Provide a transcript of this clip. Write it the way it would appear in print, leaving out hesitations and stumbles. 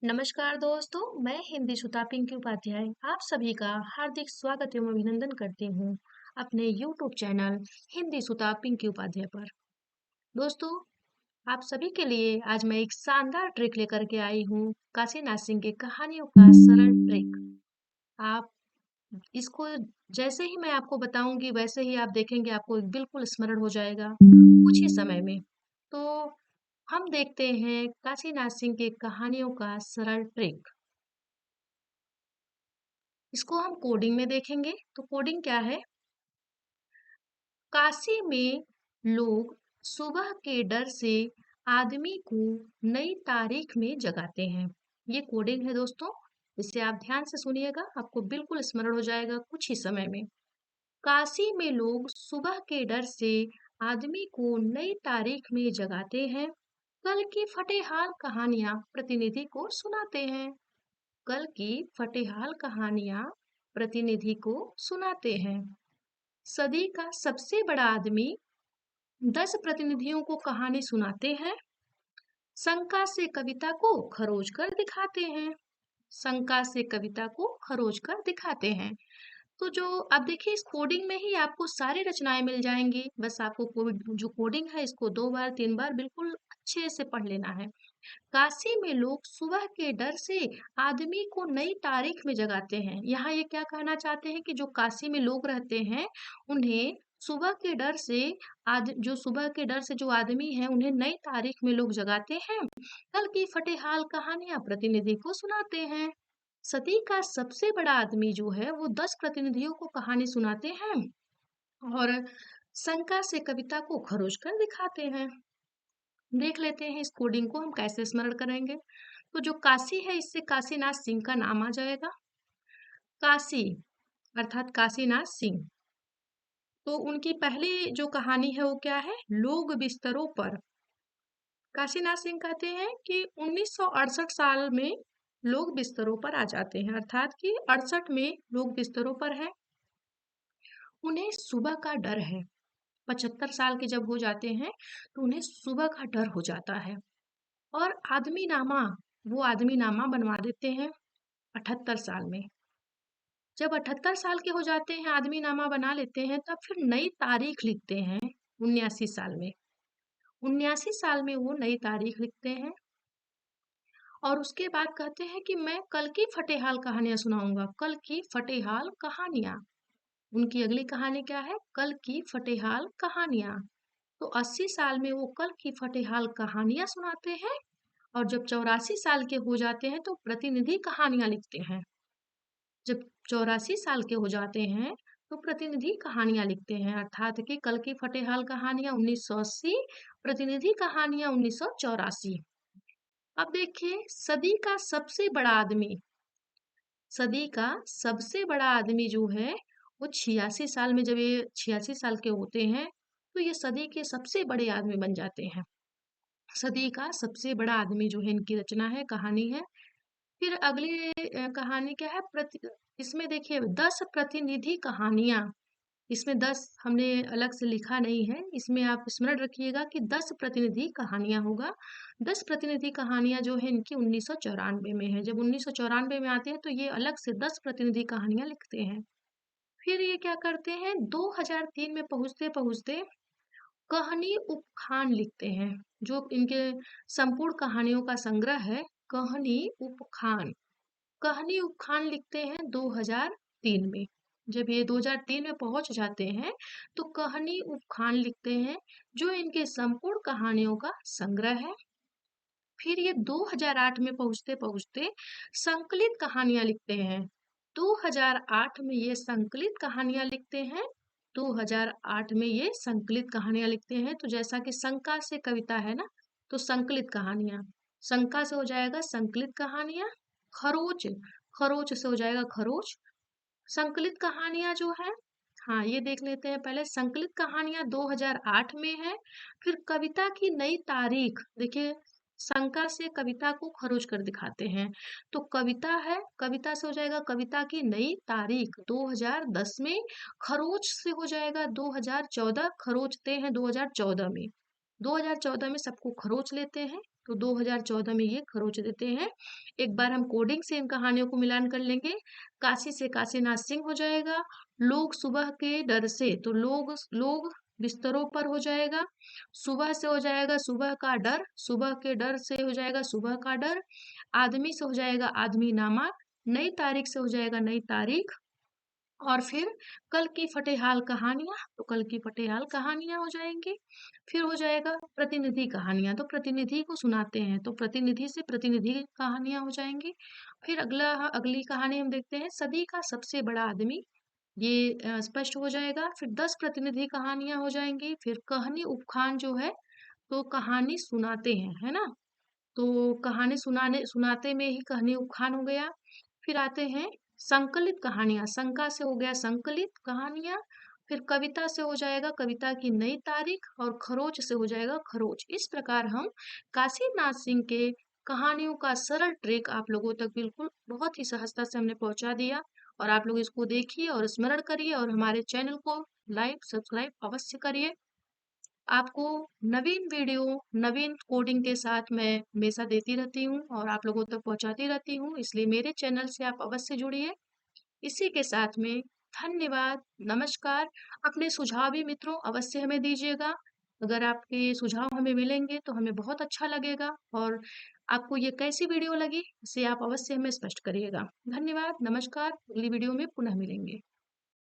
नमस्कार दोस्तों, मैं हिंदी सुता पिंकी उपाध्याय आप सभी का हार्दिक स्वागत एवं अभिनंदन करती हूँ अपने YouTube चैनल हिंदी सुता पिंकी उपाध्याय पर। दोस्तों, आप सभी के लिए आज मैं एक शानदार ट्रिक लेकर के आई हूँ, काशीनाथ सिंह के कहानियों का सरल ट्रिक। आप इसको जैसे ही मैं आपको बताऊंगी वैसे ही आप देखेंगे आपको बिल्कुल स्मरण हो जाएगा कुछ ही समय में। तो हम देखते हैं काशीनाथ सिंह के कहानियों का सरल ट्रिक। इसको हम कोडिंग में देखेंगे तो कोडिंग क्या है। काशी में लोग सुबह के डर से आदमी को नई तारीख में जगाते हैं। ये कोडिंग है दोस्तों, इसे आप ध्यान से सुनिएगा, आपको बिल्कुल स्मरण हो जाएगा कुछ ही समय में। काशी में लोग सुबह के डर से आदमी को नई तारीख में जगाते हैं। कल की फटेहाल कहानियां प्रतिनिधि को सुनाते हैं। कल की फटेहाल कहानियां प्रतिनिधि को सुनाते हैं। सदी का सबसे बड़ा आदमी 10 प्रतिनिधियों को कहानी सुनाते हैं। शंका से कविता को खरोच कर दिखाते हैं। शंका से कविता को खरोच कर दिखाते हैं। तो जो अब देखिए इस कोडिंग में ही आपको सारी रचनाएं मिल जाएंगी। बस आपको जो कोडिंग है इसको 2 बार 3 बार बिल्कुल अच्छे से पढ़ लेना है। काशी में लोग सुबह के डर से आदमी को नई तारीख में जगाते हैं। यहाँ ये क्या कहना चाहते हैं कि जो काशी में लोग रहते हैं उन्हें सुबह के डर से सुबह के डर से जो आदमी है उन्हें नई तारीख में लोग जगाते हैं। कल की फटेहाल कहानियां प्रतिनिधि को सुनाते हैं। सदी का सबसे बड़ा आदमी जो है वो 10 प्रतिनिधियों को कहानी सुनाते हैं और शंका से कविता को खरोच कर दिखाते हैं। देख लेते हैं इस कोडिंग को हम कैसे स्मरण करेंगे। तो जो काशी है इससे काशीनाथ सिंह का नाम आ जाएगा। काशी अर्थात काशीनाथ सिंह। तो उनकी पहली जो कहानी है वो क्या है, लोग बिस्तरों पर। काशीनाथ सिंह कहते हैं कि 1968 साल में लोग बिस्तरों पर आ जाते हैं, अर्थात कि 68 में लोग बिस्तरों पर हैं। उन्हें सुबह का डर है। 75 साल के जब हो जाते हैं तो उन्हें सुबह का डर हो जाता है और वो आदमी नामा बनवा देते हैं 78 साल में। जब 78 साल के हो जाते हैं आदमी नामा बना लेते हैं तब फिर नई तारीख लिखते हैं 79 साल में। 79 साल में वो नई तारीख लिखते हैं और उसके बाद कहते हैं कि मैं कल की फटेहाल कहानियां सुनाऊंगा। कल की फटेहाल कहानियां, उनकी अगली कहानी क्या है, कल की फटेहाल कहानियां। तो 80 साल में वो कल की फटेहाल कहानियां सुनाते हैं और जब 84 साल के हो जाते हैं तो प्रतिनिधि कहानियां लिखते हैं। जब 84 साल के हो जाते हैं तो प्रतिनिधि कहानियां लिखते हैं, अर्थात कि कल की फटेहाल कहानियां 1980, प्रतिनिधि कहानियां 1984। अब देखिए सदी का सबसे बड़ा आदमी जो है वो 86 साल में, जब ये 86 साल के होते हैं तो ये सदी के सबसे बड़े आदमी बन जाते हैं। सदी का सबसे बड़ा आदमी जो है इनकी रचना है, कहानी है। फिर अगली कहानी क्या है, इसमें देखिए 10 प्रतिनिधि कहानियां। इसमें 10 हमने अलग से लिखा नहीं है, इसमें आप स्मरण रखिएगा कि 10 प्रतिनिधि कहानियां होगा। 10 प्रतिनिधि कहानियां जो है इनकी 1994 में है। जब 1994 में आते हैं तो ये अलग से 10 प्रतिनिधि कहानियां लिखते हैं। फिर ये क्या करते हैं, 2003 में पहुंचते पहुंचते कहानी उपखान लिखते हैं। जो इनके संपूर्ण कहानियों का संग्रह है, कहानी उपखान। कहानी उपखान लिखते हैं 2003 में। जब ये 2003 में पहुंच जाते हैं तो कहानी उपखान लिखते हैं जो इनके संपूर्ण कहानियों का संग्रह है। फिर ये 2008 में पहुंचते पहुंचते संकलित कहानियां लिखते हैं। 2008 में ये संकलित कहानियां लिखते हैं। 2008 में ये संकलित कहानियां लिखते हैं। तो जैसा कि शंका से कविता है ना, तो संकलित कहानियां, शंका से हो जाएगा संकलित कहानियां। खरोच, खरोच से हो जाएगा खरोच। संकलित कहानियां जो है, हाँ ये देख लेते हैं पहले। संकलित कहानियां 2008 में है। फिर कविता की नई तारीख, देखिए शंका से कविता को खरोच कर दिखाते हैं। तो कविता है, कविता से हो जाएगा कविता की नई तारीख 2010 में। खरोच से हो जाएगा 2014, खरोचते हैं 2014 में। 2014 में सबको खरोच लेते हैं तो 2014 में ये खरोच देते हैं। एक बार हम कोडिंग से इन कहानियों को मिलान कर लेंगे। काशी से काशीनाथ सिंह हो जाएगा। लोग सुबह के डर से, तो लोग लोग बिस्तरों पर हो जाएगा। सुबह से हो जाएगा सुबह का डर, सुबह के डर से हो जाएगा सुबह का डर। आदमी से हो जाएगा आदमी नामा। नई तारीख से हो जाएगा नई तारीख। और फिर कल की फटेहाल कहानियां, तो कल की फटेहाल कहानियां हो जाएंगी। फिर हो जाएगा प्रतिनिधि कहानियां, तो प्रतिनिधि को सुनाते हैं, तो प्रतिनिधि से प्रतिनिधि कहानियां हो जाएंगी। फिर अगली कहानी हम देखते हैं, सदी का सबसे बड़ा आदमी। ये स्पष्ट हो जाएगा। फिर 10 प्रतिनिधि कहानियां हो जाएंगी। फिर कहानी उपखान जो है, तो कहानी सुनाते हैं, है ना। तो कहानी सुनाते में ही कहानी उपखान हो गया। फिर आते हैं संकलित कहानियां, शंका से हो गया संकलित कहानियां। फिर कविता से हो जाएगा कविता की नई तारीख, और खरोच से हो जाएगा खरोच। इस प्रकार हम काशीनाथ सिंह के कहानियों का सरल ट्रिक आप लोगों तक बिल्कुल बहुत ही सहजता से हमने पहुंचा दिया। और आप लोग इसको देखिए और स्मरण करिए, और हमारे चैनल को लाइक सब्सक्राइब अवश्य करिए। आपको नवीन वीडियो, नवीन कोडिंग के साथ मैं हमेशा देती रहती हूँ और आप लोगों तक पहुँचाती रहती हूँ, इसलिए मेरे चैनल से आप अवश्य जुड़िए। इसी के साथ में धन्यवाद, नमस्कार। अपने सुझाव भी मित्रों अवश्य हमें दीजिएगा। अगर आपके सुझाव हमें मिलेंगे तो हमें बहुत अच्छा लगेगा, और आपको ये कैसी वीडियो लगी इसे आप अवश्य हमें स्पष्ट करिएगा। धन्यवाद, नमस्कार। अगली वीडियो में पुनः मिलेंगे।